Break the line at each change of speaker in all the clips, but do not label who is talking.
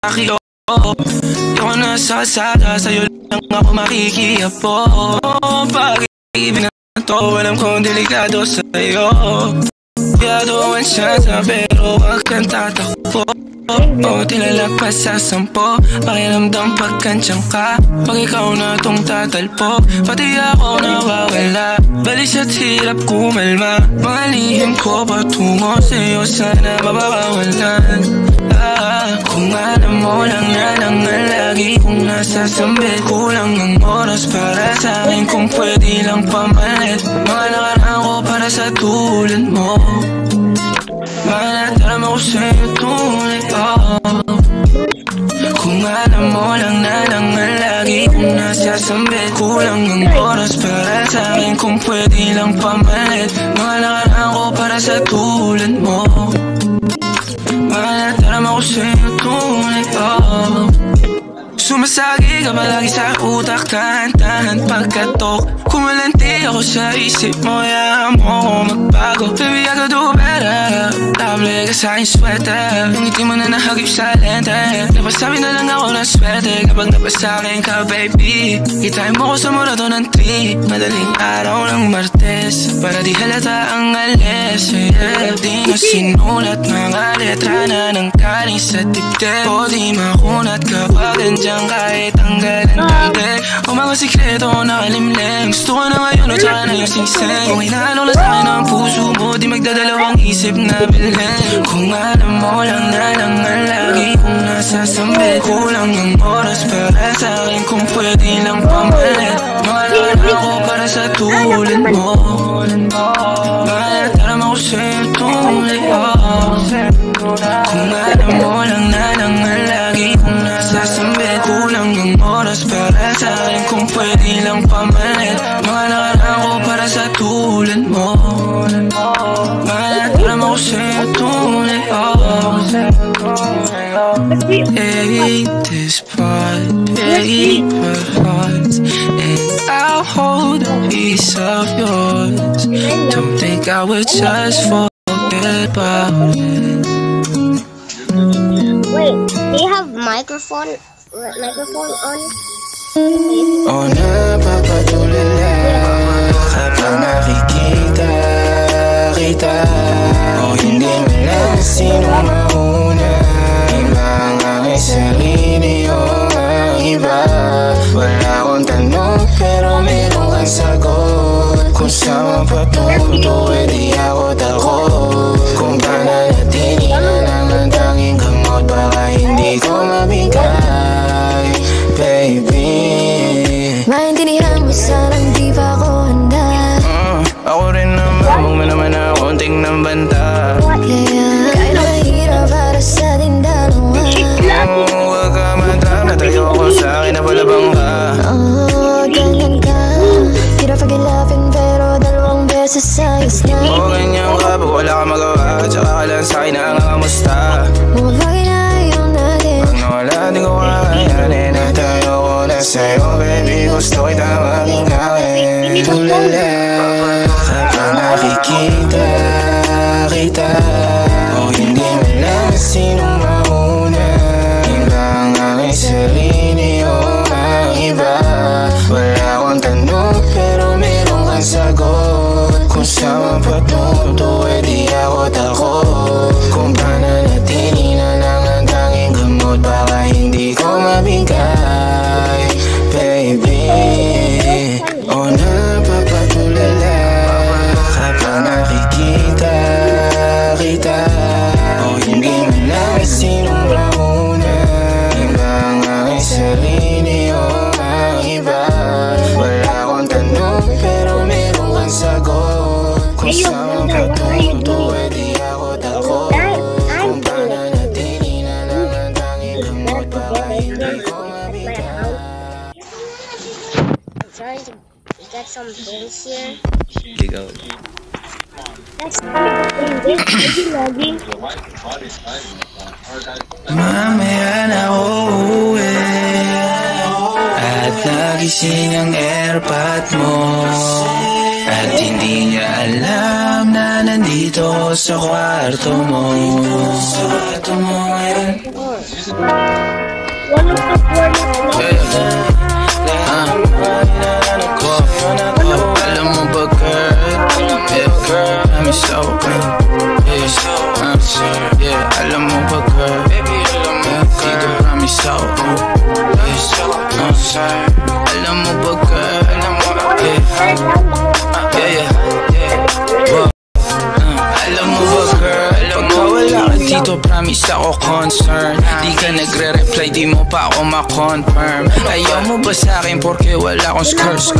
Di ako nasa kalsada, sa'yo lang ako makikiapo. Pag-ibig na to, alam kong delikado sa'yo. Piyado ang siyansa, pero wag kang tatakbo. O tilalagpas sa 10, pakiramdam pagkansyang ka. Pag ikaw na tong tatalpo, pati ako nawawala. Balis at hirap kumalma, mga lihim ko patungo sa'yo, sana mababawalan. Kung alam mo lang na nangal lagi kong nasasambit, kulang ang oras para sa'kin kung pwede lang pamalit. Mga nakaraan ko para sa tulad mo, manatarama ko sa'yo tunay ko. Kung alam mo lang na nangal lagi kong nasasambit, kulang ang oras para sa'kin kung pwede lang pamalit. Mga nakaraan ko para sa tulad mo, manatarama ko sa'yo tunay ko. Sumasagi ka palagi sa utak, tahan-tahan pagkatok. Kumalanti ako sa isip mo, yahan mo ako magbago. Baby, I could do better. Table ka sa'king sweater, yung ngiti mo na nahagip sa lente. Napasabi na lang ako na swerte kapag napasakin ka, baby. Kitain mo ko sa murato ng 3, madaling araw ng Martes, para di halata ang alis. Di na sinulat mga letra na nang galing sa dibdib. O di makunat kapag nandiyan kahit tanggalan tanggal. O mga sikreto nakalimlim, gusto ko na ngayon at saka na yung sing-sing. Kung inaano lang sa'kin ang puso mo, di magdadalawang isip na bilhin. Kung alam mo lang na nangal lagi kong nasasambit, kulang ang oras para sa'kin kung pwede lang pamalit. Mahal ako para sa tulad mo, manatarama ko sa'yo tunay ko. Kung alam mo lang na nangal lagi kong nasasambit, kulang ang oras para sa'kin kung pwede lang pamalit. Mga nakaraan ko para sa tulad mo, manatarama ko sa'yo tunay ko. Hate this part, paper hearts, and I'll hold a piece of yours. Don't think I would just forget about it.
Wait, do you have microphone on?
O napapatulala kapag nakikita kita, o hindi mo lang sino mauna. Iba ang aking sarili o ang iba. Wala akong tanong pero meron kang sagot. Kung saan mapatuto, di ako takot. Kung pananatili na lang ang tanging gamot, baka hindi ko mabigay, baby.
Maintindihan mo sanang di pa ako handa.
Ako rin naman, huwag mo naman na konting nang banta.
Kahit mahirap para sa ating dalawa.
Huwag ka mantrap, natayo ako sa'kin na palabang ka.
Ganyan ka, di na pag-ilapin pero dalawang beses ayos na.
Ganyan ka, pag wala ka magawa, tsaka ka lang sa'kin na nangangamusta.
Mga bagay na ayaw natin,
pag nawala, di ko kakayanin. Natayo ko na sa'yo, baby, gusto kita maging akin. Tulala kapag nakikita kita, o hindi mo lang sinong mauna. Iba ang aking sarili o ang iba. Wala akong tanong pero meron kang sagot. Kung saan mapatuto, di ako takot. Kung pananatili na lang ang tanging gamot, baka hindi ko mabigay, baby. O napapatulala kapag nakikita kita, o hindi mo lang sinong mauna. Iba ang aking sarili o ang iba. Wala akong tanong pero meron kang sagot. Kung saan mapatuto, di ako takot. Kung pananatili na lang ang tanging gamot, baka hindi ko mabigay.
I'm trying to get some things here.
Ligaw. Mamaya na uuwi at nagising ang airpot mo, at hindi niya alam na nandito ako sa kwarto mo. Alam mo ba girl, I'm so alam mo ba girl, dito promise ako. Alam mo ba girl, alam mo ba girl, pagka wala ka dito promise ako concern. Di ka nagre-reply, di mo pa ako ma-confirm. Ayaw mo ba sa'kin porque wala akong skirt?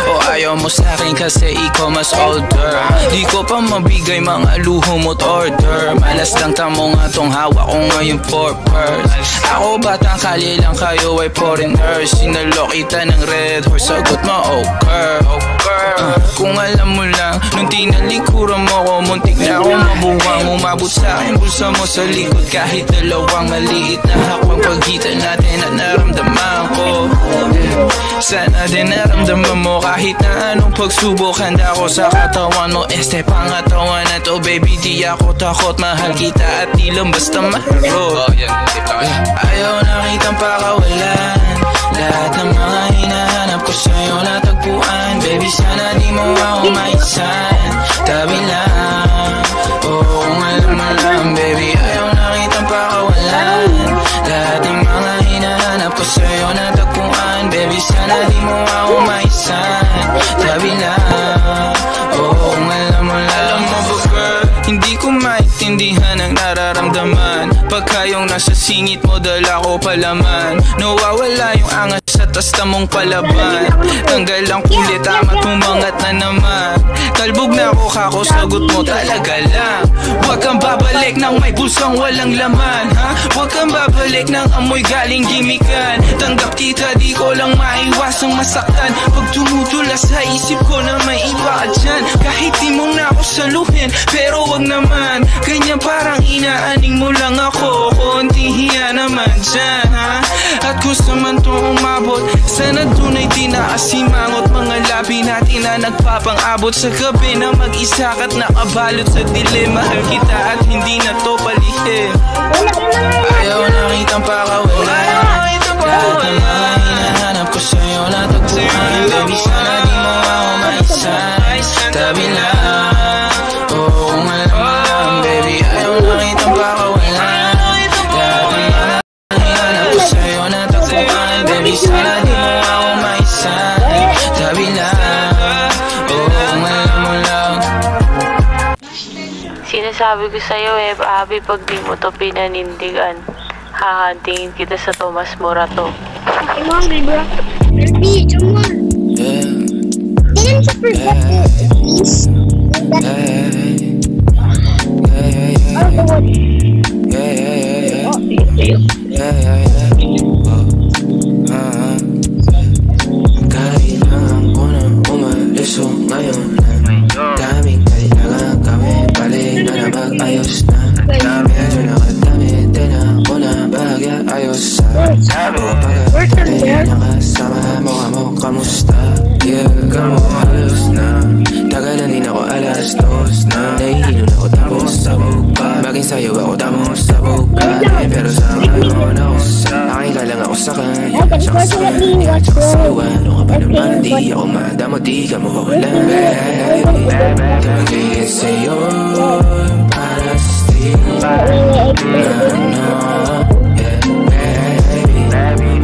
O ayaw mo sa'kin kasi ikaw mas older? Di ko pa mabigay mga luho mo't order. Malas lang tamo nga tong hawak ko ngayon for purse. Ako batang kali lang, kayo ay foreigners. Sinalo kita ng red horse, sagot mo oh girl. Kung alam mo lang, nung tinalikuran mo ko, muntik na ako mabuwang. Umabot sa'kin bulsa mo sa likod, kahit dalawang maliit na hakwang pagitan natin at naramdaman ko. Sana din naramdaman mo kahit na anong pagsubok. Handa ko sa katawan mo, este pangatawan na to baby. Di ako takot, mahal kita at di lang basta mahal. Ayaw na kitang pakawalan, lahat ng mga hinahanap ko sa'yo natagpuan. Baby sana di mo ako maisan, tabi lang. Oo kung alam mo lang baby, ayaw na kitang pakawalan, lahat ng mga hinahanap ko sa'yo natagpuan. Baby sana di mo ako maisan, tabi lang. Oo kung alam mo lang. Alam mo ba girl, hindi ko maintindihan ang nararamdaman pagka yung nasa singit mo dala ko palaman. Nawawala yung angas sa tasta mong palaban. Tanggal ang kulit, amat umangat na naman. Talbog na ako kako, sagot mo talaga lang. Huwag kang babalik nang may bulsang walang laman, ha? Huwag kang babalik nang amoy galing gimikan. Tanggap kita, di ko lang maiwasang masaktan. Pag tumutula sa isip ko na may iba ka dyan. Kahit di mo na ako saluhin, pero wag naman ganyan, parang inaaning mo lang ako. Konting hiya naman dyan, ha? At gusto man to umabot, sana tunay tinaasimang at mga labi natin na nagpapang-abot sa gabi na mag-isa ka't nakabalot sa dilim. Mahal kita at hindi na to palihim. Ayaw na kitang pakawalan, lahat ng mga hinahanap ko sa'yo natagpuan. Baby sana di mo ako maisan, tabi lang. Oo kung alam mo lang baby, ayaw na kitang pakawalan, lahat ng mga hinahanap ko sa'yo natagpuan. Baby sana di mo ako maisan, tabi lang. Oo kung alam mo lang.
Sinasabi ko sa'yo Abby, pag di mo to pinanindigan, hahantingin kita sa Tomas Morato.
Come on, baby. Baby, come on. Didn't you forget this?
Kailangan ko na umalis ngayon. Daming kailangan gawin, balik na mag-ayos na. Medyo nakadamit din ako na bagay, ayos sa pagkakatayin nakasama mo ka mo, kamusta? Yeah, kamo halos na, tagal na din ako alas 2 na. Nahihilo na ako tapos sabog pa, bagay sa'yo ako tapos sabog ka. Pero sa ngayon ako sa aking ka lang ako sa kanya, tsaka sa kanya, tsaka sa luwan. Ano ka pa naman, di ako madamo, di ka mawawalan. Tumagigil sa'yo para sa still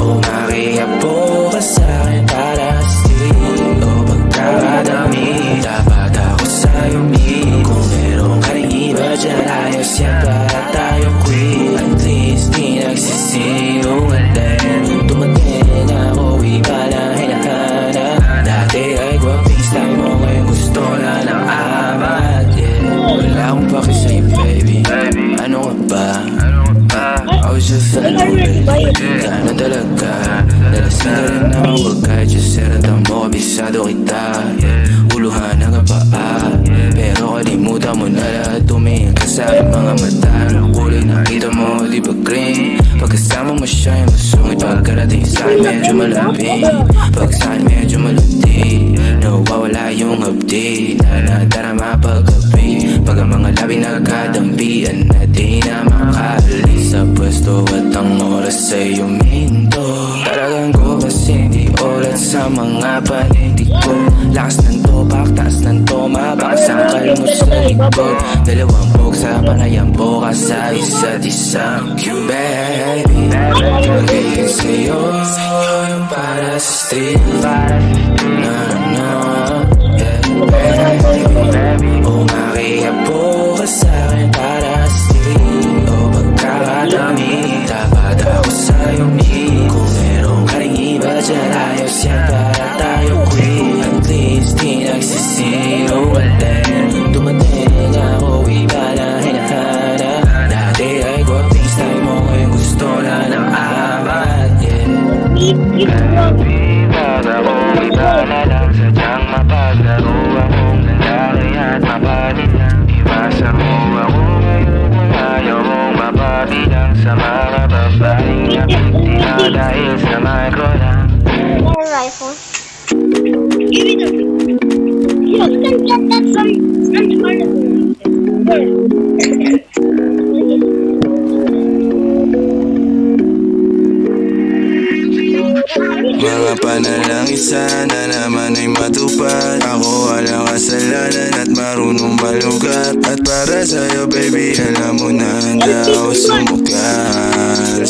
oh makiapo ka sa'kin para sa still. O pagkakadami, dapat ako sa'yo meet. Kung meron ka rin iba dyan, ayos yan para tayo quit. At least di nagsisinungaling. Kung tumating ako, iba na hinahanap. Dati ay guwaping style mo, ngayon gusto na ng amat. Wala akong paki sa'yo baby, ano ka ba? I was just feeling baby, gana talaga. Nalasing na rin ako, wag kahit yung seratan mo, kabisado kita. Uluhan ang kapaa, pero kalimutan mo na lahat. Tumingin ka sa aking mga mata, ang kulay nakita mo, di ba green? Pagkasama mo siya yung masungit, pagkarating sa'kin medyo malapit. Pag sa'kin medyo malapit, nawawala yung update na nadarama paggabi. Pag ang mga labi nagkadampian na di na makaalis sa pwesto at ang oras oras sa'y uminto. Talagang ko kasi di ulat sa mga panindig ko. Lakas ng topak, taas ng toma, baka sangkal mo sa likod. Dalawang bog sa panayang boka sa isa't isa. Baby, gagawin sa'yo yung para sa street. Baby, umakiyapo ka sa'kin para sa street. O pagkakadami, dapat ako sa'yo ni. Kung meron ka rin iba dyan, ayos yan para tayo queen. At least di nagsisiro ulit. Dumating ako, iba na hinahanap. Dati ay guwaping style mo, ngayon gusto na ng amat. Baby, ba't ako iba na lang? Sadyang mapaglaro akong lalaki at mapalit lang. Iwasa mo ako ngayon kung ayaw mong mapabilang sa mga babaeng nakiti na dahil sa micro lang.
Rifle. Give it up. You can get that some
Mga panalangin sana naman ay matupad. Ako walang kasalanan at marunong malugat. At para sa'yo baby, alam mo na handa ako sumukat.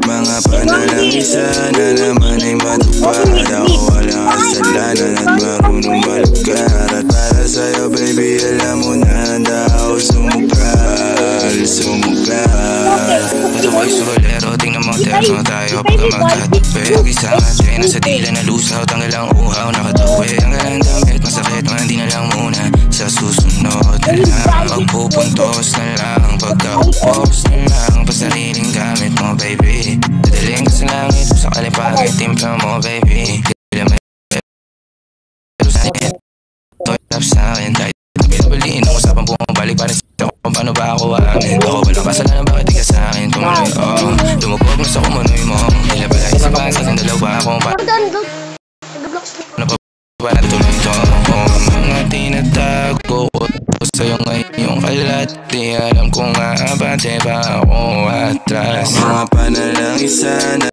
Mga panalangin sana naman ay matupad. Ako walang kasalanan at marunong malugat. At para sa'yo baby, alam mo na handa ako sumukat. Ito ko'y solero, tingnan mo terno tayo pagkamagat. Pero isang natin nasa tila na lusaw, tanggal ang uhaw, nakatawi. Ang galang damit, masakit man, di na lang muna. Sa susunod na lang, magpupuntos na lang. Pagkaupos na lang, pa sariling gamit mo baby. Dadaling ka sa langit, sa kalipagay, timpla mo baby. Kailan may pero sa'kin, toy tap sa'kin. Kahit na pinabaliin ang usapang bumabalik para sa kung paano ba ako aamin. Ako walang kasalanan, bakit di ka sa'kin tumuloy? Lumubog na sa kumunoy mo. Hila pala isang basa sa dalawa kung paano pa natuloy ito. Kung mga tinatago ko sa'yo ngayong kalat, di alam kung aabante pa ako atras. Mga panalangin sana